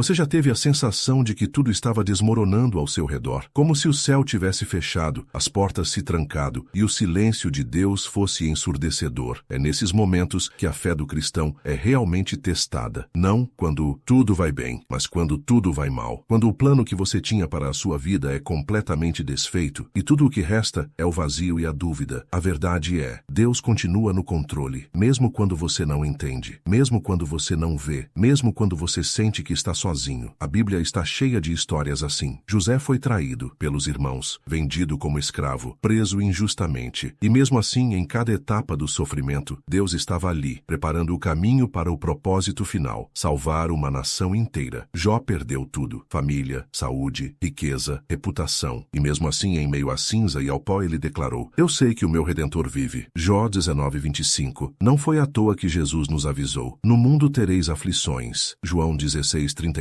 Você já teve a sensação de que tudo estava desmoronando ao seu redor, como se o céu tivesse fechado, as portas se trancado e o silêncio de Deus fosse ensurdecedor? É nesses momentos que a fé do cristão é realmente testada. Não quando tudo vai bem, mas quando tudo vai mal. Quando o plano que você tinha para a sua vida é completamente desfeito e tudo o que resta é o vazio e a dúvida. A verdade é, Deus continua no controle, mesmo quando você não entende, mesmo quando você não vê, mesmo quando você sente que está sozinho. A Bíblia está cheia de histórias assim. José foi traído pelos irmãos, vendido como escravo, preso injustamente. E mesmo assim, em cada etapa do sofrimento, Deus estava ali, preparando o caminho para o propósito final, salvar uma nação inteira. Jó perdeu tudo: família, saúde, riqueza, reputação. E mesmo assim, em meio à cinza e ao pó, ele declarou: eu sei que o meu Redentor vive. Jó 19:25. Não foi à toa que Jesus nos avisou: no mundo tereis aflições. João 16:33.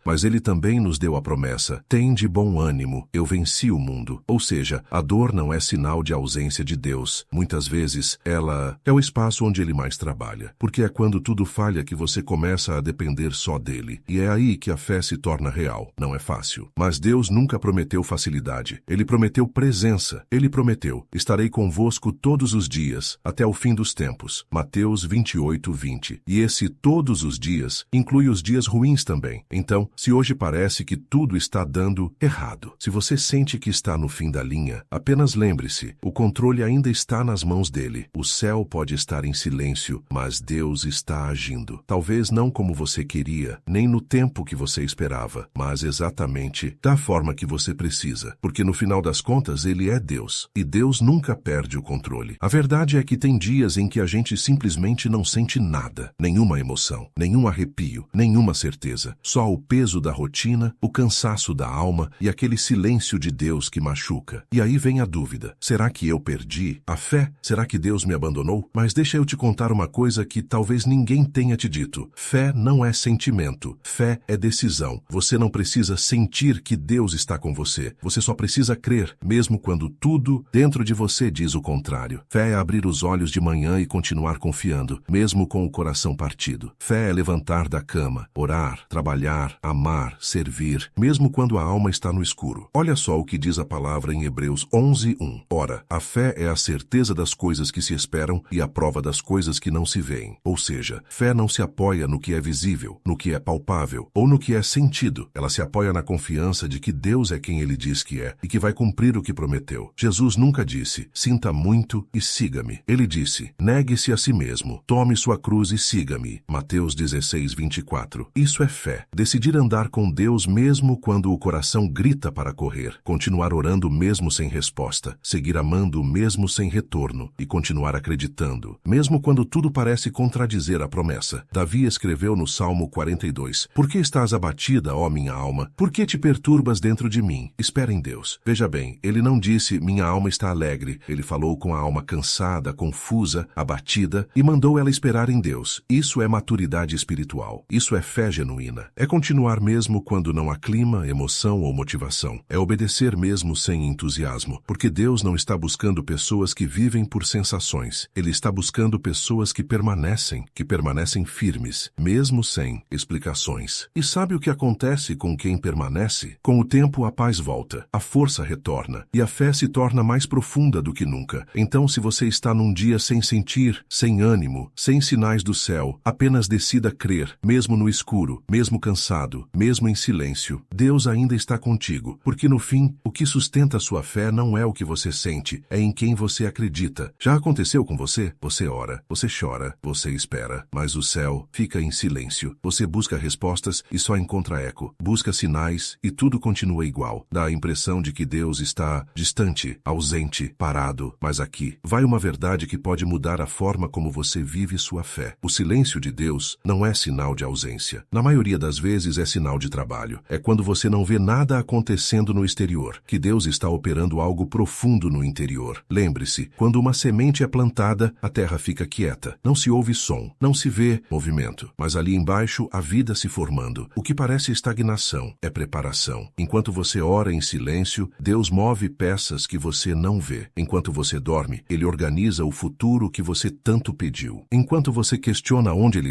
Mas ele também nos deu a promessa: tende bom ânimo, eu venci o mundo. Ou seja, a dor não é sinal de ausência de Deus. Muitas vezes, ela é o espaço onde ele mais trabalha. Porque é quando tudo falha que você começa a depender só dele. E é aí que a fé se torna real. Não é fácil. Mas Deus nunca prometeu facilidade. Ele prometeu presença. Ele prometeu: estarei convosco todos os dias, até o fim dos tempos. Mateus 28:20. E esse todos os dias inclui os dias ruins também. Então, se hoje parece que tudo está dando errado, se você sente que está no fim da linha, apenas lembre-se, o controle ainda está nas mãos dele. O céu pode estar em silêncio, mas Deus está agindo. Talvez não como você queria, nem no tempo que você esperava, mas exatamente da forma que você precisa. Porque no final das contas, ele é Deus. E Deus nunca perde o controle. A verdade é que tem dias em que a gente simplesmente não sente nada. Nenhuma emoção, nenhum arrepio, nenhuma certeza. Só o peso da rotina, o cansaço da alma e aquele silêncio de Deus que machuca. E aí vem a dúvida: será que eu perdi a fé? Será que Deus me abandonou? Mas deixa eu te contar uma coisa que talvez ninguém tenha te dito. Fé não é sentimento. Fé é decisão. Você não precisa sentir que Deus está com você. Você só precisa crer, mesmo quando tudo dentro de você diz o contrário. Fé é abrir os olhos de manhã e continuar confiando, mesmo com o coração partido. Fé é levantar da cama, orar, trabalhar, amar, servir, mesmo quando a alma está no escuro. Olha só o que diz a palavra em Hebreus 11:1. Ora, a fé é a certeza das coisas que se esperam e a prova das coisas que não se veem. Ou seja, fé não se apoia no que é visível, no que é palpável ou no que é sentido. Ela se apoia na confiança de que Deus é quem ele diz que é e que vai cumprir o que prometeu. Jesus nunca disse: sinta muito e siga-me. Ele disse: negue-se a si mesmo, tome sua cruz e siga-me. Mateus 16:24. Isso é fé. Decidir andar com Deus mesmo quando o coração grita para correr, continuar orando mesmo sem resposta, seguir amando mesmo sem retorno e continuar acreditando, mesmo quando tudo parece contradizer a promessa. Davi escreveu no Salmo 42: por que estás abatida, ó minha alma? Por que te perturbas dentro de mim? Espera em Deus. Veja bem, ele não disse: minha alma está alegre. Ele falou com a alma cansada, confusa, abatida e mandou ela esperar em Deus. Isso é maturidade espiritual. Isso é fé genuína. É continuar mesmo quando não há clima, emoção ou motivação. É obedecer mesmo sem entusiasmo. Porque Deus não está buscando pessoas que vivem por sensações. Ele está buscando pessoas que permanecem firmes, mesmo sem explicações. E sabe o que acontece com quem permanece? Com o tempo a paz volta, a força retorna e a fé se torna mais profunda do que nunca. Então, se você está num dia sem sentir, sem ânimo, sem sinais do céu, apenas decida crer, mesmo no escuro, mesmo cansado, mesmo em silêncio. Deus ainda está contigo, porque no fim, o que sustenta a sua fé não é o que você sente, é em quem você acredita. Já aconteceu com você? Você ora, você chora, você espera, mas o céu fica em silêncio. Você busca respostas e só encontra eco. Busca sinais e tudo continua igual. Dá a impressão de que Deus está distante, ausente, parado. Mas aqui vai uma verdade que pode mudar a forma como você vive sua fé. O silêncio de Deus não é sinal de ausência. Na maioria das vezes é sinal de trabalho. É quando você não vê nada acontecendo no exterior, que Deus está operando algo profundo no interior. Lembre-se, quando uma semente é plantada, a terra fica quieta. Não se ouve som, não se vê movimento. Mas ali embaixo, a vida se formando. O que parece estagnação é preparação. Enquanto você ora em silêncio, Deus move peças que você não vê. Enquanto você dorme, Ele organiza o futuro que você tanto pediu. Enquanto você questiona onde Ele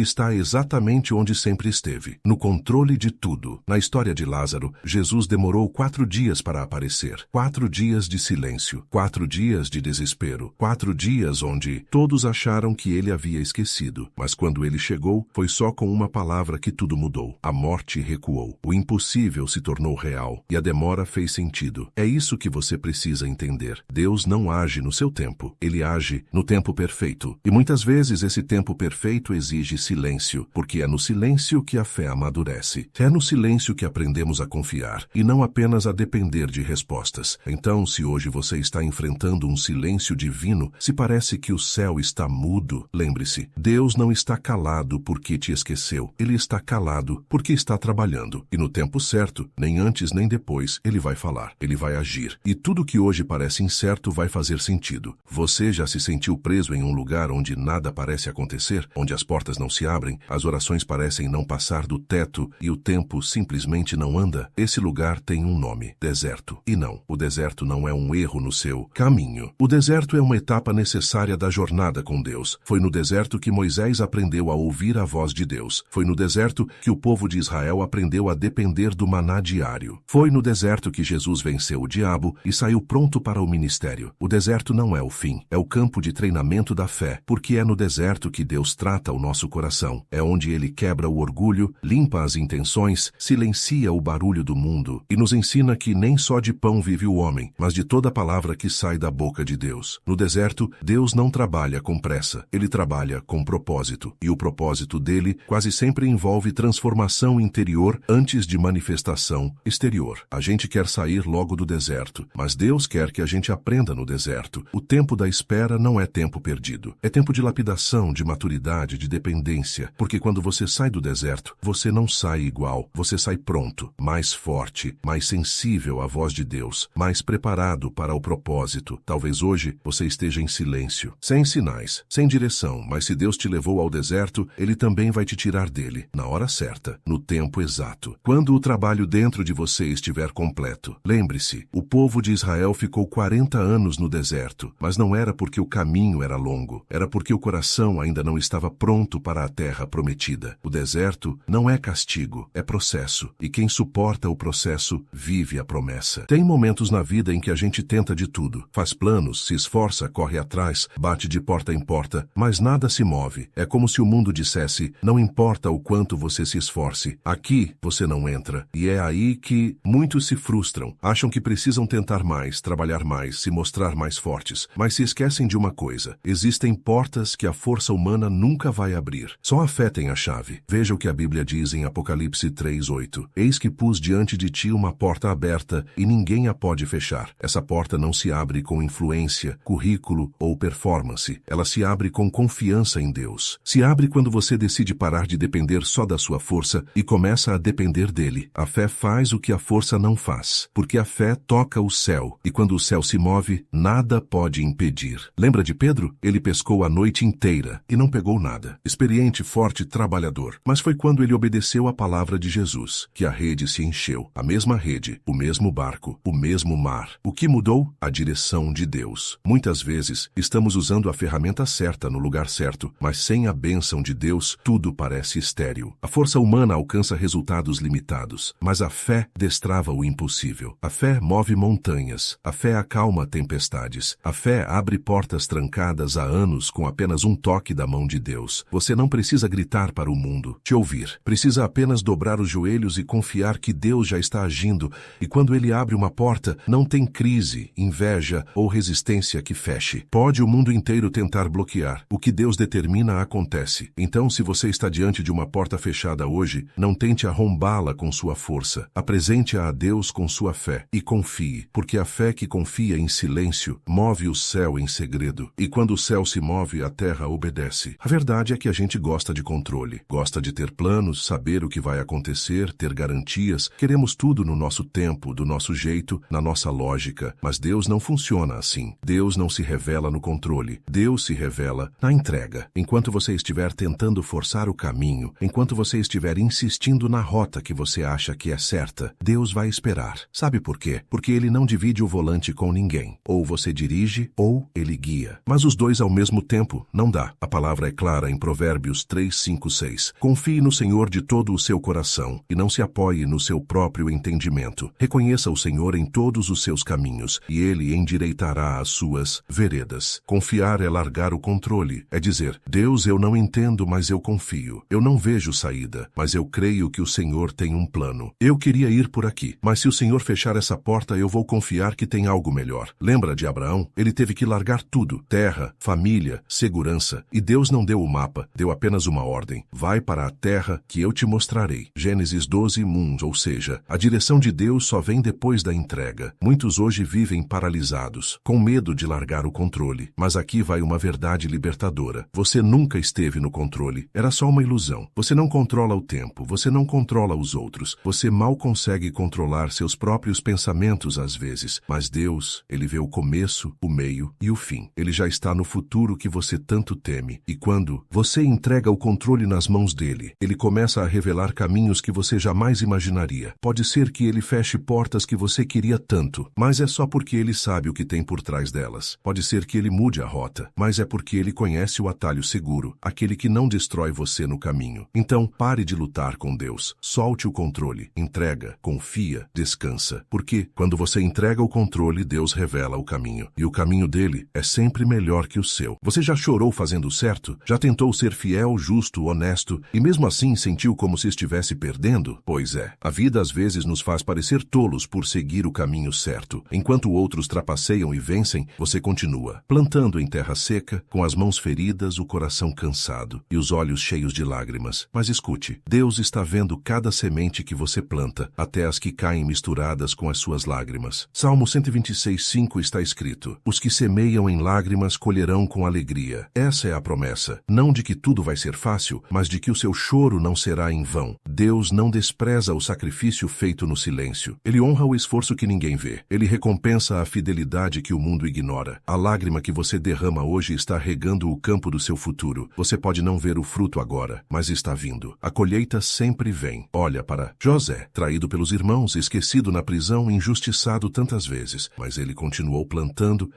está exatamente onde sempre esteve. esteve, no controle de tudo. Na história de Lázaro, Jesus demorou 4 dias para aparecer. 4 dias de silêncio, 4 dias de desespero, 4 dias onde todos acharam que ele havia esquecido. Mas quando ele chegou, foi só com uma palavra que tudo mudou. A morte recuou. O impossível se tornou real e a demora fez sentido. É isso que você precisa entender. Deus não age no seu tempo. Ele age no tempo perfeito. E muitas vezes esse tempo perfeito exige silêncio, porque é no silêncio que a fé amadurece. É no silêncio que aprendemos a confiar e não apenas a depender de respostas. Então, se hoje você está enfrentando um silêncio divino, se parece que o céu está mudo, lembre-se, Deus não está calado porque te esqueceu. Ele está calado porque está trabalhando. E no tempo certo, nem antes nem depois, ele vai falar. Ele vai agir. E tudo que hoje parece incerto vai fazer sentido. Você já se sentiu preso em um lugar onde nada parece acontecer? Onde as portas não se abrem, as orações parecem não passar do teto e o tempo simplesmente não anda? Esse lugar tem um nome: deserto. E não, o deserto não é um erro no seu caminho. O deserto é uma etapa necessária da jornada com Deus. Foi no deserto que Moisés aprendeu a ouvir a voz de Deus. Foi no deserto que o povo de Israel aprendeu a depender do maná diário. Foi no deserto que Jesus venceu o diabo e saiu pronto para o ministério. O deserto não é o fim, é o campo de treinamento da fé, porque é no deserto que Deus trata o nosso coração. É onde Ele quebra o orgulho, limpa as intenções, silencia o barulho do mundo e nos ensina que nem só de pão vive o homem, mas de toda palavra que sai da boca de Deus. No deserto, Deus não trabalha com pressa, Ele trabalha com propósito. E o propósito dele quase sempre envolve transformação interior antes de manifestação exterior. A gente quer sair logo do deserto, mas Deus quer que a gente aprenda no deserto. O tempo da espera não é tempo perdido. É tempo de lapidação, de maturidade, de dependência. Porque quando você sai do deserto, você não sai igual. Você sai pronto, mais forte, mais sensível à voz de Deus, mais preparado para o propósito. Talvez hoje você esteja em silêncio, sem sinais, sem direção, mas se Deus te levou ao deserto, Ele também vai te tirar dele, na hora certa, no tempo exato. Quando o trabalho dentro de você estiver completo. Lembre-se, o povo de Israel ficou 40 anos no deserto, mas não era porque o caminho era longo, era porque o coração ainda não estava pronto para a terra prometida. O deserto não é castigo, é processo, e quem suporta o processo vive a promessa. Tem momentos na vida em que a gente tenta de tudo, faz planos, se esforça, corre atrás, bate de porta em porta, mas nada se move. É como se o mundo dissesse: não importa o quanto você se esforce, aqui você não entra. E é aí que muitos se frustram, acham que precisam tentar mais, trabalhar mais, se mostrar mais fortes, mas se esquecem de uma coisa: existem portas que a força humana nunca vai abrir. Só a fé tem a chave. Veja o que a Bíblia diz em Apocalipse 3:8. Eis que pus diante de ti uma porta aberta e ninguém a pode fechar. Essa porta não se abre com influência, currículo ou performance. Ela se abre com confiança em Deus. Se abre quando você decide parar de depender só da sua força e começa a depender dele. A fé faz o que a força não faz, porque a fé toca o céu, e quando o céu se move, nada pode impedir. Lembra de Pedro? Ele pescou a noite inteira e não pegou nada. Experiente, forte, trabalhador. Mas foi quando ele obedeceu à palavra de Jesus que a rede se encheu. A mesma rede, o mesmo barco, o mesmo mar. O que mudou? A direção de Deus. Muitas vezes, estamos usando a ferramenta certa no lugar certo, mas sem a bênção de Deus, tudo parece estéril. A força humana alcança resultados limitados, mas a fé destrava o impossível. A fé move montanhas. A fé acalma tempestades. A fé abre portas trancadas há anos com apenas um toque da mão de Deus. Você não precisa gritar para o mundo te ouvir. Precisa apenas dobrar os joelhos e confiar que Deus já está agindo. E quando Ele abre uma porta, não tem crise, inveja ou resistência que feche. Pode o mundo inteiro tentar bloquear. O que Deus determina acontece. Então, se você está diante de uma porta fechada hoje, não tente arrombá-la com sua força. Apresente-a a Deus com sua fé e confie, porque a fé que confia em silêncio move o céu em segredo. E quando o céu se move, a terra obedece. A verdade é que a gente gosta de controle, gosta de ter planos, saber o que vai acontecer, ter garantias. Queremos tudo no nosso tempo, do nosso jeito, na nossa lógica. Mas Deus não funciona assim. Deus não se revela no controle. Deus se revela na entrega. Enquanto você estiver tentando forçar o caminho, enquanto você estiver insistindo na rota que você acha que é certa, Deus vai esperar. Sabe por quê? Porque Ele não divide o volante com ninguém. Ou você dirige, ou Ele guia. Mas os dois ao mesmo tempo não dá. A palavra é clara em Provérbios 3:5-6. Confie no Senhor de todo o seu coração e não se apoie no seu próprio entendimento. Reconheça o Senhor em todos os seus caminhos e Ele endireitará as suas veredas. Confiar é largar o controle, é dizer: Deus, eu não entendo, mas eu confio. Eu não vejo saída, mas eu creio que o Senhor tem um plano. Eu queria ir por aqui, mas se o Senhor fechar essa porta, eu vou confiar que tem algo melhor. Lembra de Abraão? Ele teve que largar tudo: terra, família, segurança. E Deus não deu o mapa, deu apenas uma ordem: vai para a terra que eu te mostrarei. Gênesis 12:1, ou seja, a direção de Deus só vem depois da entrega. Muitos hoje vivem paralisados, com medo de largar o controle. Mas aqui vai uma verdade libertadora. Você nunca esteve no controle. Era só uma ilusão. Você não controla o tempo, você não controla os outros. Você mal consegue controlar seus próprios pensamentos às vezes. Mas Deus, Ele vê o começo, o meio e o fim. Ele já está no futuro que você tanto teme. E quando você entrega o controle nas mãos dele, Ele começa a revelar caminhos que você jamais imaginaria. Pode ser que Ele feche portas que você queria tanto, mas é só porque Ele sabe o que tem por trás delas. Pode ser que Ele mude a rota, mas é porque Ele conhece o atalho seguro, aquele que não destrói você no caminho. Então, pare de lutar com Deus. Solte o controle. Entrega, confia, descansa. Porque quando você entrega o controle, Deus revela o caminho. E o caminho dele é sempre melhor que o seu. Você já chorou fazendo certo? Já tentou ser fiel, justo, honesto e mesmo assim sentiu como se estivesse perdendo? Pois é, a vida às vezes nos faz parecer tolos por seguir o caminho certo. Enquanto outros trapaceiam e vencem, você continua, plantando em terra seca, com as mãos feridas, o coração cansado e os olhos cheios de lágrimas. Mas escute, Deus está vendo cada semente que você planta, até as que caem misturadas com as suas lágrimas. Salmo 126:5 está escrito: os que semeiam em lágrimas colherão com alegria. Essa é a promessa, não de que tudo vai ser fácil, mas de que o seu choro não será em vão. Deus não despreza o sacrifício feito no silêncio. Ele honra o esforço que ninguém vê. Ele recompensa a fidelidade que o mundo ignora. A lágrima que você derrama hoje está regando o campo do seu futuro. Você pode não ver o fruto agora, mas está vindo. A colheita sempre vem. Olha para José, traído pelos irmãos, esquecido na prisão, injustiçado tantas vezes. Mas ele continuou plantando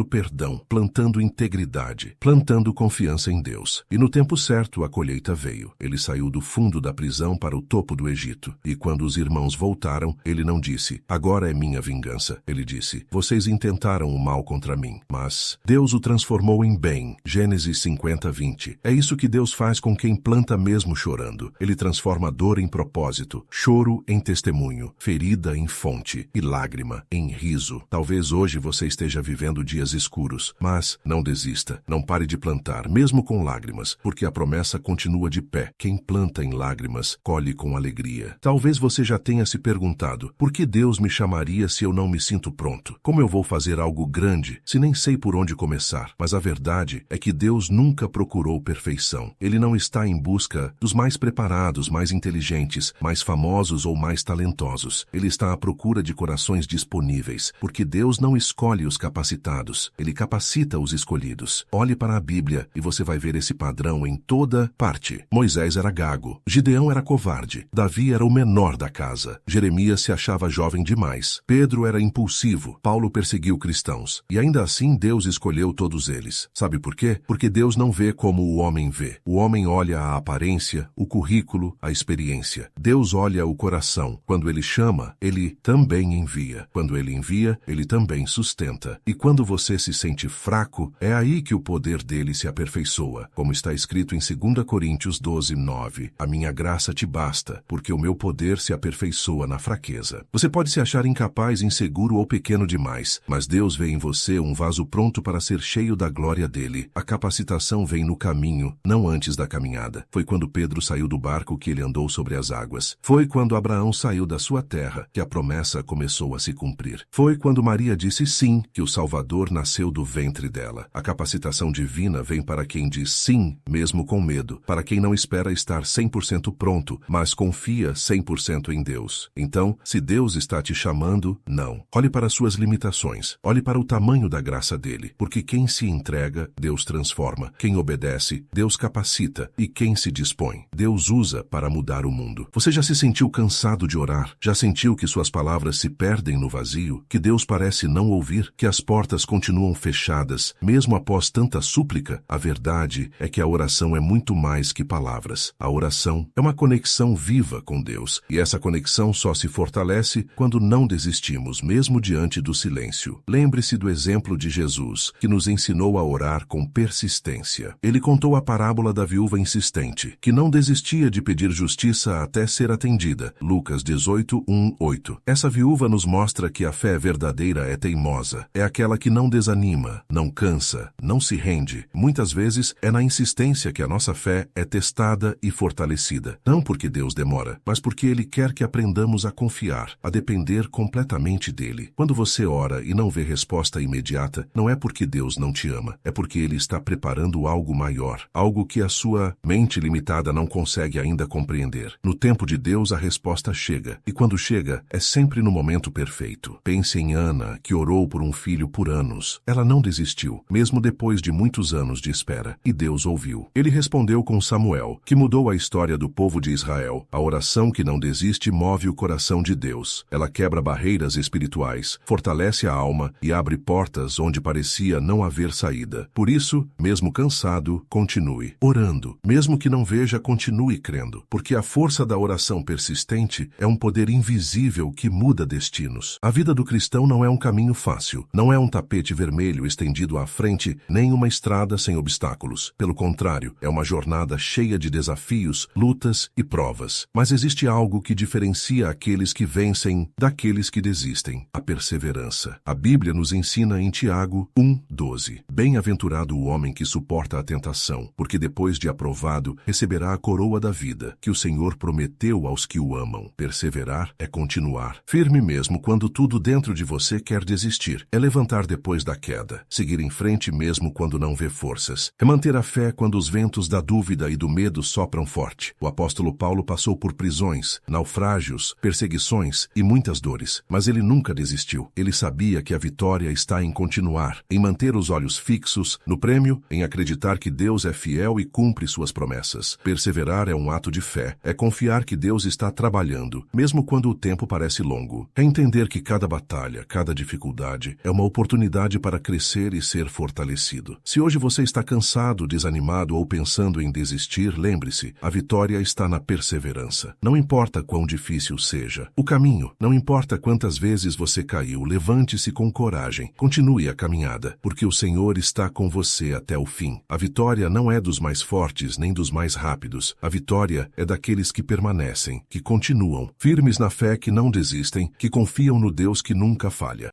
perdão, plantando integridade, plantando confiança em Deus. E no tempo certo a colheita veio. Ele saiu do fundo da prisão para o topo do Egito. E quando os irmãos voltaram, ele não disse: agora é minha vingança. Ele disse: vocês intentaram o mal contra mim, mas Deus o transformou em bem. Gênesis 50:20. É isso que Deus faz com quem planta mesmo chorando. Ele transforma dor em propósito, choro em testemunho, ferida em fonte e lágrima em riso. Talvez hoje você esteja vivendo dias escuros, mas não desista. Não pare de plantar, mesmo com lágrimas, porque a promessa continua de pé. Quem planta em lágrimas, colhe com alegria. Talvez você já tenha se perguntado: por que Deus me chamaria se eu não me sinto pronto? Como eu vou fazer algo grande se nem sei por onde começar? Mas a verdade é que Deus nunca procurou perfeição. Ele não está em busca dos mais preparados, mais inteligentes, mais famosos ou mais talentosos. Ele está à procura de corações disponíveis, porque Deus não escolhe os capacitados, Ele capacita os escolhidos. Olhe para a Bíblia e você vai ver esse padrão em toda parte. Moisés era gago, Gideão era covarde, Davi era o menor da casa, Jeremias se achava jovem demais, Pedro era impulsivo, Paulo perseguiu cristãos. E ainda assim Deus escolheu todos eles. Sabe por quê? Porque Deus não vê como o homem vê. O homem olha a aparência, o currículo, a experiência. Deus olha o coração. Quando Ele chama, Ele também envia. Quando Ele envia, Ele também sustenta. E quando você se sente fraco, é aí que o poder dele se aperfeiçoa. Como está escrito em 2 Coríntios 12:9. A minha graça te basta, porque o meu poder se aperfeiçoa na fraqueza. Você pode se achar incapaz, inseguro ou pequeno demais, mas Deus vê em você um vaso pronto para ser cheio da glória dele. A capacitação vem no caminho, não antes da caminhada. Foi quando Pedro saiu do barco que ele andou sobre as águas. Foi quando Abraão saiu da sua terra que a promessa começou a se cumprir. Foi quando Maria disse sim que o Salvador nasceu do ventre dela. A capacitação divina vem para quem diz sim, mesmo com medo, para quem não espera estar 100% pronto, mas confia 100% em Deus. Então, se Deus está te chamando, não. Olhe para suas limitações. Olhe para o tamanho da graça dele, porque quem se entrega, Deus transforma. Quem obedece, Deus capacita. E quem se dispõe, Deus usa para mudar o mundo. Você já se sentiu cansado de orar? Já sentiu que suas palavras se perdem no vazio? Que Deus parece não ouvir? Que as portas continuam fechadas, mesmo após tanta súplica? A verdade é que a oração é muito mais que palavras. vidas. A oração é uma conexão viva com Deus, e essa conexão só se fortalece quando não desistimos, mesmo diante do silêncio. Lembre-se do exemplo de Jesus, que nos ensinou a orar com persistência. Ele contou a parábola da viúva insistente, que não desistia de pedir justiça até ser atendida. Lucas 18, 1, 8. Essa viúva nos mostra que a fé verdadeira é teimosa. É aquela que não desanima, não cansa, não se rende. Muitas vezes é na insistência que a nossa fé é testada e fortalecida. Não porque Deus demora, mas porque Ele quer que aprendamos a confiar, a depender completamente dEle. Quando você ora e não vê resposta imediata, não é porque Deus não te ama, é porque Ele está preparando algo maior, algo que a sua mente limitada não consegue ainda compreender. No tempo de Deus a resposta chega, e quando chega, é sempre no momento perfeito. Pense em Ana, que orou por um filho por anos. Ela não desistiu, mesmo depois de muitos anos de espera, e Deus ouviu. Ele respondeu com Samuel, que mudou a história do povo de Israel. A oração que não desiste move o coração de Deus. Ela quebra barreiras espirituais, fortalece a alma e abre portas onde parecia não haver saída. Por isso, mesmo cansado, continue orando. Mesmo que não veja, continue crendo, porque a força da oração persistente é um poder invisível que muda destinos. A vida do cristão não é um caminho fácil, não é um tapete vermelho estendido à frente, nem uma estrada sem obstáculos. Pelo contrário, é uma jornada cheia de desafios, lutas e provas. Mas existe algo que diferencia aqueles que vencem daqueles que desistem: a perseverança. A Bíblia nos ensina em Tiago 1:12. Bem-aventurado o homem que suporta a tentação, porque depois de aprovado, receberá a coroa da vida, que o Senhor prometeu aos que o amam. Perseverar é continuar, firme mesmo quando tudo dentro de você quer desistir. É levantar depois da queda, seguir em frente mesmo quando não vê forças. É manter a fé quando os ventos da dúvida e do medo sopram forte. O apóstolo Paulo passou por prisões, naufrágios, perseguições e muitas dores, mas ele nunca desistiu. Ele sabia que a vitória está em continuar, em manter os olhos fixos no prêmio, em acreditar que Deus é fiel e cumpre suas promessas. Perseverar é um ato de fé, é confiar que Deus está trabalhando, mesmo quando o tempo parece longo. É entender que cada batalha, cada dificuldade, é uma oportunidade para crescer e ser fortalecido. Se hoje você está cansado, desanimado ou pensando em desistir, lembre-se, a vitória está na perseverança. Não importa quão difícil seja o caminho, não importa quantas vezes você caiu, levante-se com coragem, continue a caminhada, porque o Senhor está com você até o fim. A vitória não é dos mais fortes nem dos mais rápidos. A vitória é daqueles que permanecem, que continuam, firmes na fé, que não desistem, que confiam no Deus que nunca falha.